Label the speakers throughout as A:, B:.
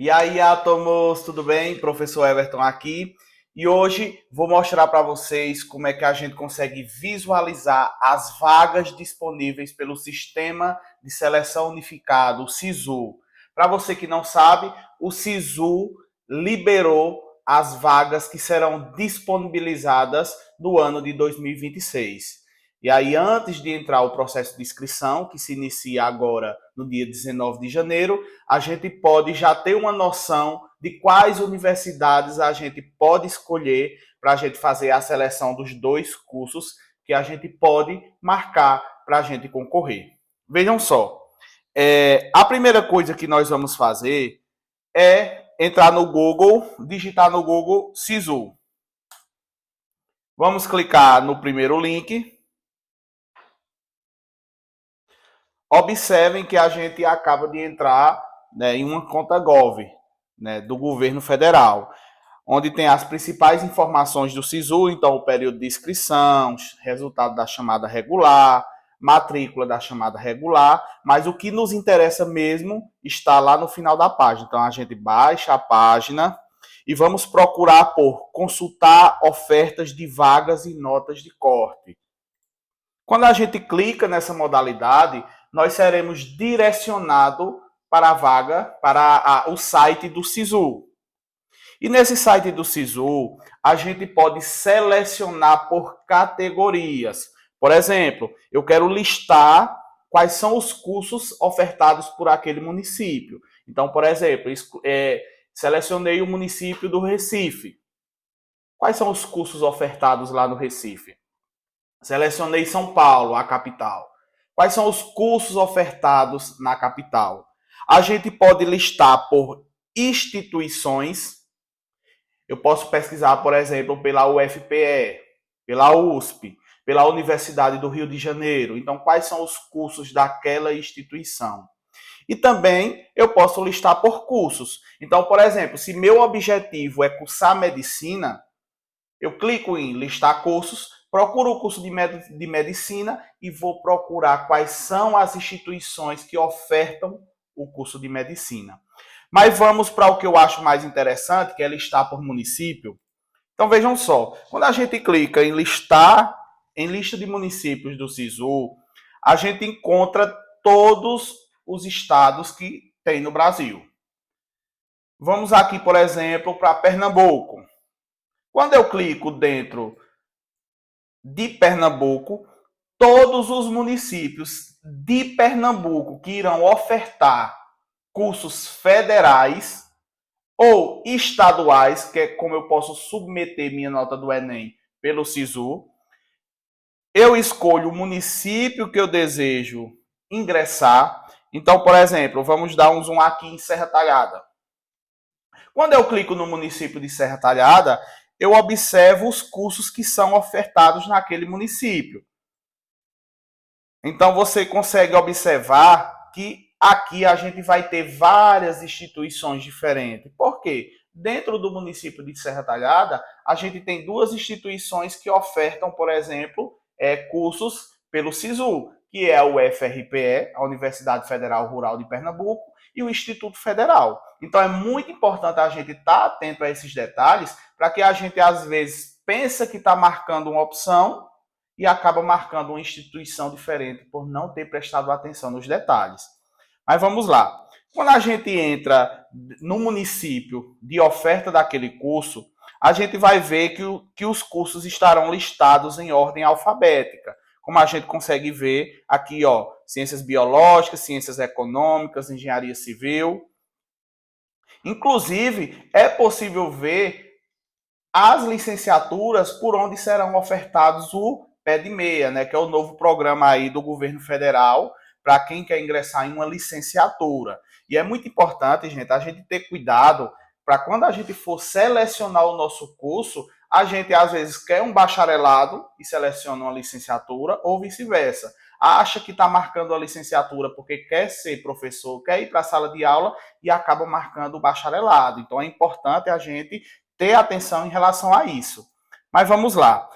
A: E aí, átomos, tudo bem? Professor Everton aqui. E hoje vou mostrar para vocês como é que a gente consegue visualizar as vagas disponíveis pelo Sistema de Seleção Unificado, o SISU. Para você que não sabe, o SISU liberou as vagas que serão disponibilizadas no ano de 2026. E aí, antes de entrar o processo de inscrição, que se inicia agora no dia 19 de janeiro, a gente pode já ter uma noção de quais universidades a gente pode escolher para a gente fazer a seleção dos dois cursos que a gente pode marcar para a gente concorrer. Vejam só, a primeira coisa que nós vamos fazer é entrar no Google, digitar no Google SISU. Vamos clicar no primeiro link. Observem que a gente acaba de entrar, né, em uma conta Gov, né, do governo federal, onde tem as principais informações do SISU, então o período de inscrição, resultado da chamada regular, matrícula da chamada regular, mas o que nos interessa mesmo está lá no final da página. Então a gente baixa a página e vamos procurar por consultar ofertas de vagas e notas de corte. Quando a gente clica nessa modalidade, nós seremos direcionados para a vaga, para o site do SISU. E nesse site do SISU, a gente pode selecionar por categorias. Por exemplo, eu quero listar quais são os cursos ofertados por aquele município. Então, por exemplo, selecionei o município do Recife. Quais são os cursos ofertados lá no Recife? Selecionei São Paulo, a capital. Quais são os cursos ofertados na capital? A gente pode listar por instituições. Eu posso pesquisar, por exemplo, pela UFPE, pela USP, pela Universidade do Rio de Janeiro. Então, quais são os cursos daquela instituição? E também eu posso listar por cursos. Então, por exemplo, se meu objetivo é cursar medicina, eu clico em listar cursos, procuro o curso de medicina e vou procurar quais são as instituições que ofertam o curso de medicina. Mas vamos para o que eu acho mais interessante, que é listar por município. Então vejam só, quando a gente clica em listar, em lista de municípios do SISU, a gente encontra todos os estados que tem no Brasil. Vamos aqui, por exemplo, para Pernambuco. Quando eu clico dentro de Pernambuco, todos os municípios de Pernambuco que irão ofertar cursos federais ou estaduais, que é como eu posso submeter minha nota do Enem pelo SISU, eu escolho o município que eu desejo ingressar. Então, por exemplo, vamos dar um zoom aqui em Serra Talhada. Quando eu clico no município de Serra Talhada, eu observo os cursos que são ofertados naquele município. Então você consegue observar que aqui a gente vai ter várias instituições diferentes. Por quê? Dentro do município de Serra Talhada, a gente tem duas instituições que ofertam, por exemplo, cursos pelo SISU, que é o UFRPE, a Universidade Federal Rural de Pernambuco, e o Instituto Federal. Então é muito importante a gente estar atento a esses detalhes, para que a gente, às vezes, pensa que está marcando uma opção e acaba marcando uma instituição diferente por não ter prestado atenção nos detalhes. Mas vamos lá. Quando a gente entra no município de oferta daquele curso, a gente vai ver que os cursos estarão listados em ordem alfabética. Como a gente consegue ver aqui, ó, ciências biológicas, ciências econômicas, engenharia civil. Inclusive, é possível ver as licenciaturas por onde serão ofertados o pé de meia, né, que é o novo programa aí do governo federal para quem quer ingressar em uma licenciatura. E é muito importante, gente, a gente ter cuidado para quando a gente for selecionar o nosso curso, a gente às vezes quer um bacharelado e seleciona uma licenciatura ou vice-versa. Acha que está marcando a licenciatura porque quer ser professor, quer ir para a sala de aula e acaba marcando o bacharelado. Então é importante a gente ter atenção em relação a isso. Mas vamos lá.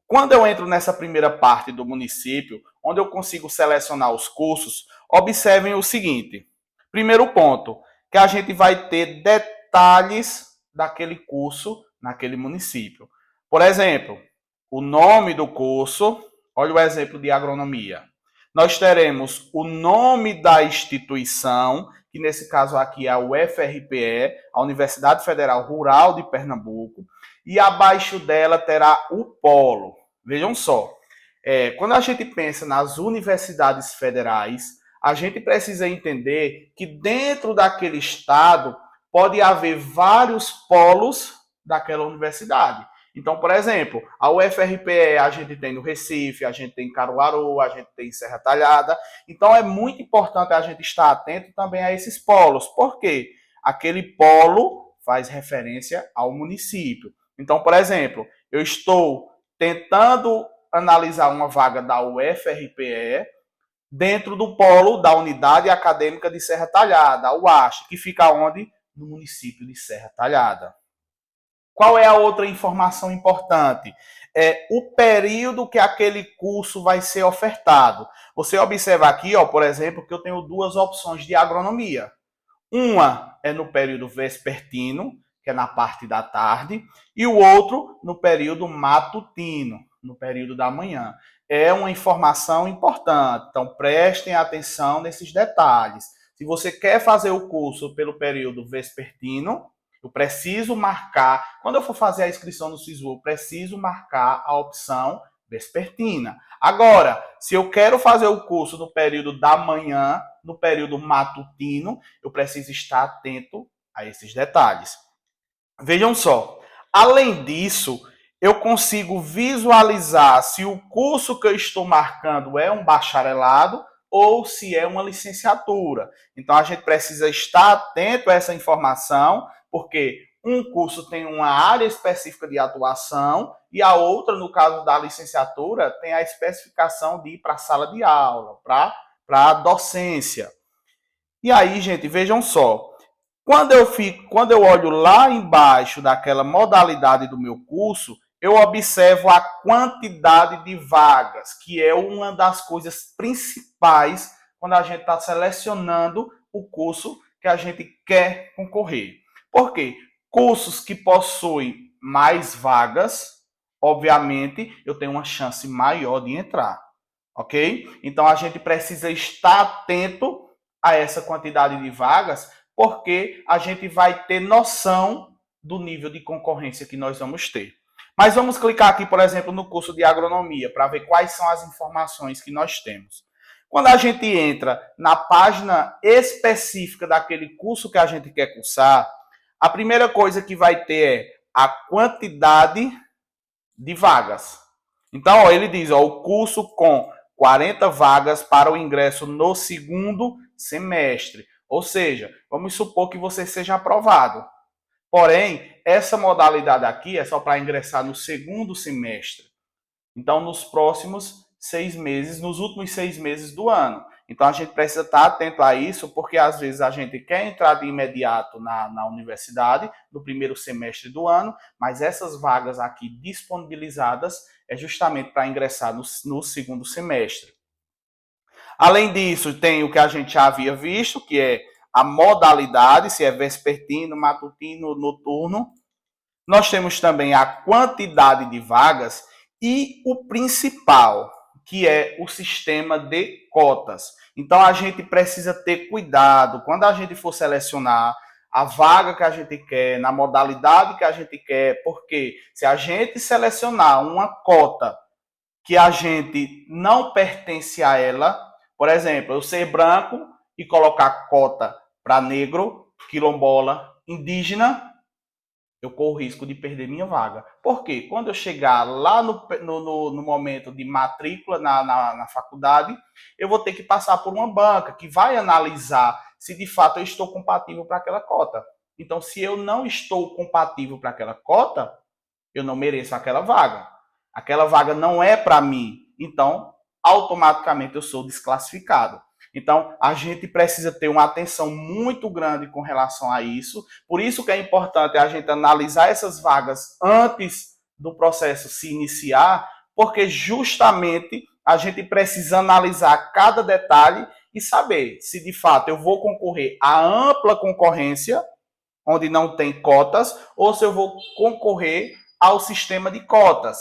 A: Quando eu entro nessa primeira parte do município, onde eu consigo selecionar os cursos, observem o seguinte. Primeiro ponto, que a gente vai ter detalhes daquele curso naquele município. Por exemplo, o nome do curso, olha o exemplo de agronomia. Nós teremos o nome da instituição, que nesse caso aqui é a UFRPE, a Universidade Federal Rural de Pernambuco, e abaixo dela terá o polo. Vejam só, quando a gente pensa nas universidades federais, a gente precisa entender que dentro daquele estado pode haver vários polos daquela universidade. Então, por exemplo, a UFRPE a gente tem no Recife, a gente tem em Caruaru, a gente tem em Serra Talhada. Então, é muito importante a gente estar atento também a esses polos. Por quê? Aquele polo faz referência ao município. Então, por exemplo, eu estou tentando analisar uma vaga da UFRPE dentro do polo da Unidade Acadêmica de Serra Talhada, a UASH, que fica onde? No município de Serra Talhada. Qual é a outra informação importante? É o período que aquele curso vai ser ofertado. Você observa aqui, ó, por exemplo, que eu tenho duas opções de agronomia. Uma é no período vespertino, que é na parte da tarde, e o outro no período matutino, no período da manhã. É uma informação importante, então prestem atenção nesses detalhes. Se você quer fazer o curso pelo período vespertino, eu preciso marcar, quando eu for fazer a inscrição no SISU, eu preciso marcar a opção vespertina. Agora, se eu quero fazer o curso no período da manhã, no período matutino, eu preciso estar atento a esses detalhes. Vejam só, além disso, eu consigo visualizar se o curso que eu estou marcando é um bacharelado ou se é uma licenciatura. Então, a gente precisa estar atento a essa informação, porque um curso tem uma área específica de atuação e a outra, no caso da licenciatura, tem a especificação de ir para a sala de aula, para a docência. E aí, gente, vejam só, quando eu olho lá embaixo daquela modalidade do meu curso, eu observo a quantidade de vagas, que é uma das coisas principais quando a gente está selecionando o curso que a gente quer concorrer. Por quê? Cursos que possuem mais vagas, obviamente, eu tenho uma chance maior de entrar, ok? Então, a gente precisa estar atento a essa quantidade de vagas, porque a gente vai ter noção do nível de concorrência que nós vamos ter. Mas vamos clicar aqui, por exemplo, no curso de agronomia, para ver quais são as informações que nós temos. Quando a gente entra na página específica daquele curso que a gente quer cursar, a primeira coisa que vai ter é a quantidade de vagas. Então, ó, ele diz, ó, o curso com 40 vagas para o ingresso no segundo semestre. Ou seja, vamos supor que você seja aprovado. Porém, essa modalidade aqui é só para ingressar no segundo semestre. Então, nos próximos 6 meses, nos últimos 6 meses do ano. Então, a gente precisa estar atento a isso, porque às vezes a gente quer entrar de imediato na universidade, no primeiro semestre do ano, mas essas vagas aqui disponibilizadas é justamente para ingressar no segundo semestre. Além disso, tem o que a gente já havia visto, que é a modalidade, se é vespertino, matutino, noturno. Nós temos também a quantidade de vagas e o principal, que é o sistema de cotas. Então, a gente precisa ter cuidado quando a gente for selecionar a vaga que a gente quer, na modalidade que a gente quer, porque se a gente selecionar uma cota que a gente não pertence a ela, por exemplo, eu ser branco e colocar cota para negro, quilombola, indígena, eu corro o risco de perder minha vaga. Por quê? Quando eu chegar lá no momento de matrícula na faculdade, eu vou ter que passar por uma banca que vai analisar se de fato eu estou compatível para aquela cota. Então, se eu não estou compatível para aquela cota, eu não mereço aquela vaga. Aquela vaga não é para mim. Então, automaticamente eu sou desclassificado. Então, a gente precisa ter uma atenção muito grande com relação a isso. Por isso que é importante a gente analisar essas vagas antes do processo se iniciar, porque justamente a gente precisa analisar cada detalhe e saber se de fato eu vou concorrer à ampla concorrência, onde não tem cotas, ou se eu vou concorrer ao sistema de cotas.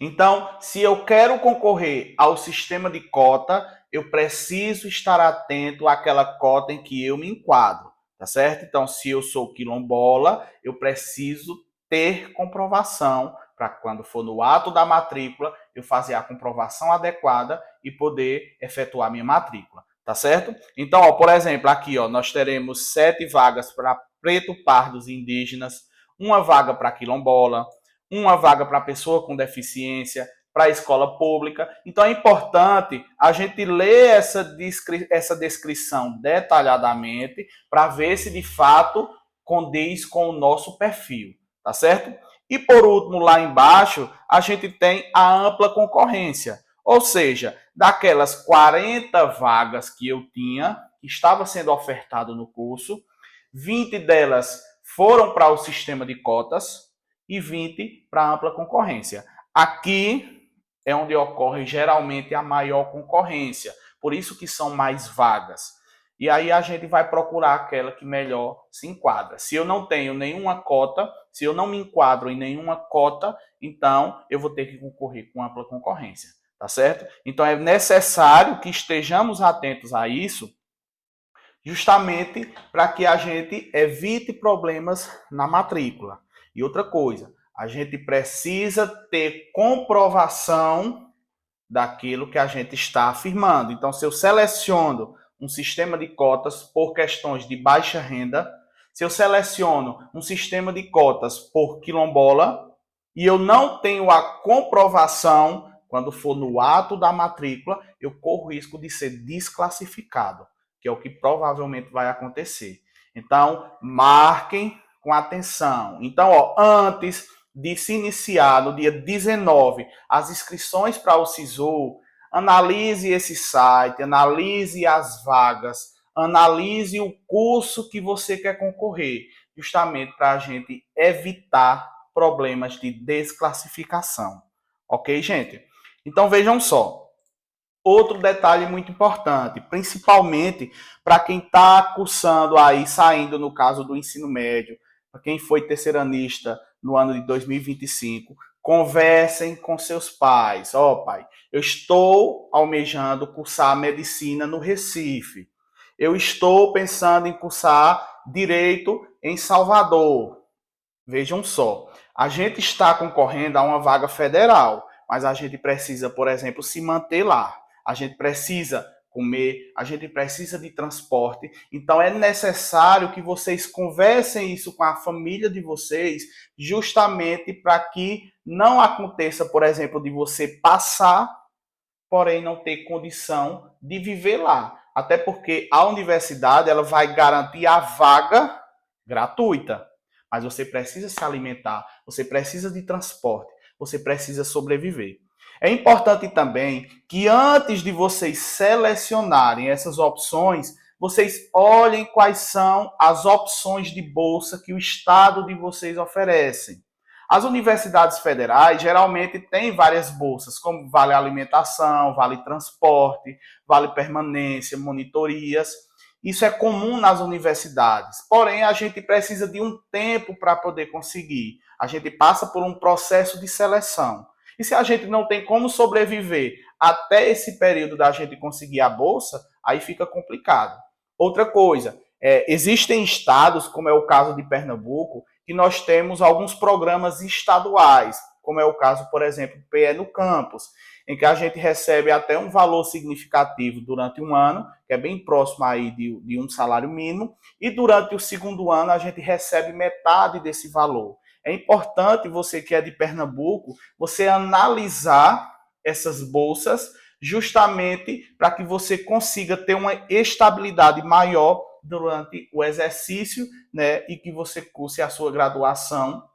A: Então, se eu quero concorrer ao sistema de cota, eu preciso estar atento àquela cota em que eu me enquadro, tá certo? Então, se eu sou quilombola, eu preciso ter comprovação para quando for no ato da matrícula, eu fazer a comprovação adequada e poder efetuar minha matrícula, tá certo? Então, ó, por exemplo, aqui ó, nós teremos 7 vagas para preto, pardos e indígenas, uma vaga para quilombola, uma vaga para pessoa com deficiência, para a escola pública. Então é importante a gente ler essa descrição detalhadamente para ver se de fato condiz com o nosso perfil, tá certo? E por último, lá embaixo, a gente tem a ampla concorrência, ou seja, daquelas 40 vagas que eu tinha, que estava sendo ofertado no curso, 20 delas foram para o sistema de cotas e 20 para ampla concorrência. Aqui é onde ocorre geralmente a maior concorrência, por isso que são mais vagas. E aí a gente vai procurar aquela que melhor se enquadra. Se eu não tenho nenhuma cota, se eu não me enquadro em nenhuma cota, então eu vou ter que concorrer com ampla concorrência, tá certo? Então é necessário que estejamos atentos a isso, justamente para que a gente evite problemas na matrícula. E outra coisa, a gente precisa ter comprovação daquilo que a gente está afirmando. Então, se eu seleciono um sistema de cotas por questões de baixa renda, se eu seleciono um sistema de cotas por quilombola e eu não tenho a comprovação, quando for no ato da matrícula, eu corro o risco de ser desclassificado, que é o que provavelmente vai acontecer. Então, marquem com atenção. Então, ó, antes de se iniciar no dia 19 as inscrições para o SISU, analise esse site, analise as vagas, analise o curso que você quer concorrer, justamente para a gente evitar problemas de desclassificação. Ok, gente? Então vejam só. Outro detalhe muito importante, principalmente para quem está cursando aí, saindo no caso do ensino médio, para quem foi terceiranista no ano de 2025, conversem com seus pais. Ó, pai, eu estou almejando cursar medicina no Recife. Eu estou pensando em cursar direito em Salvador. Vejam só, a gente está concorrendo a uma vaga federal, mas a gente precisa, por exemplo, se manter lá. A gente precisa comer, a gente precisa de transporte. Então é necessário que vocês conversem isso com a família de vocês, justamente para que não aconteça, por exemplo, de você passar, porém não ter condição de viver lá. Até porque a universidade ela vai garantir a vaga gratuita, mas você precisa se alimentar, você precisa de transporte, você precisa sobreviver. É importante também que antes de vocês selecionarem essas opções, vocês olhem quais são as opções de bolsa que o estado de vocês oferecem. As universidades federais geralmente têm várias bolsas, como vale alimentação, vale transporte, vale permanência, monitorias. Isso é comum nas universidades. Porém, a gente precisa de um tempo para poder conseguir. A gente passa por um processo de seleção. E se a gente não tem como sobreviver até esse período da gente conseguir a bolsa, aí fica complicado. Outra coisa, existem estados, como é o caso de Pernambuco, que nós temos alguns programas estaduais, como é o caso, por exemplo, do PE no Campus, em que a gente recebe até um valor significativo durante um ano, que é bem próximo aí de um salário mínimo, e durante o segundo ano a gente recebe metade desse valor. É importante você que é de Pernambuco, você analisar essas bolsas justamente para que você consiga ter uma estabilidade maior durante o exercício, né, e que você curse a sua graduação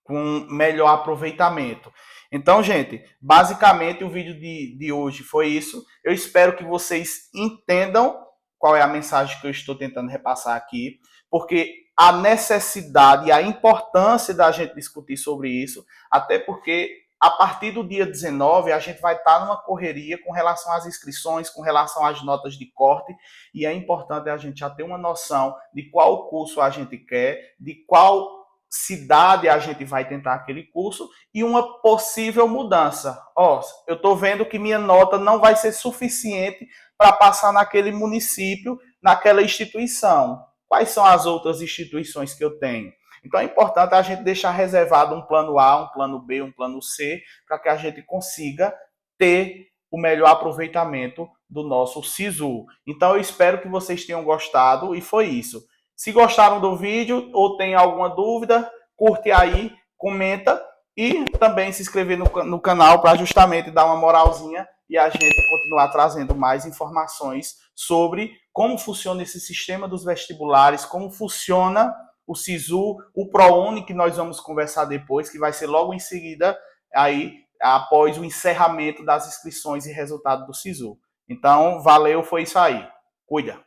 A: com melhor aproveitamento. Então, gente, basicamente o vídeo de hoje foi isso. Eu espero que vocês entendam qual é a mensagem que eu estou tentando repassar aqui, porque a necessidade e a importância da gente discutir sobre isso, até porque a partir do dia 19, a gente vai estar numa correria com relação às inscrições, com relação às notas de corte, e é importante a gente já ter uma noção de qual curso a gente quer, de qual cidade a gente vai tentar aquele curso e uma possível mudança. Ó, eu estou vendo que minha nota não vai ser suficiente para passar naquele município, naquela instituição. Quais são as outras instituições que eu tenho? Então é importante a gente deixar reservado um plano A, um plano B, um plano C, para que a gente consiga ter o melhor aproveitamento do nosso SISU. Então eu espero que vocês tenham gostado e foi isso. Se gostaram do vídeo ou tem alguma dúvida, curte aí, comenta e também se inscrever no canal para justamente dar uma moralzinha e a gente continuar trazendo mais informações sobre como funciona esse sistema dos vestibulares, como funciona o SISU, o ProUni, que nós vamos conversar depois, que vai ser logo em seguida, aí, após o encerramento das inscrições e resultado do SISU. Então, valeu, foi isso aí. Cuida!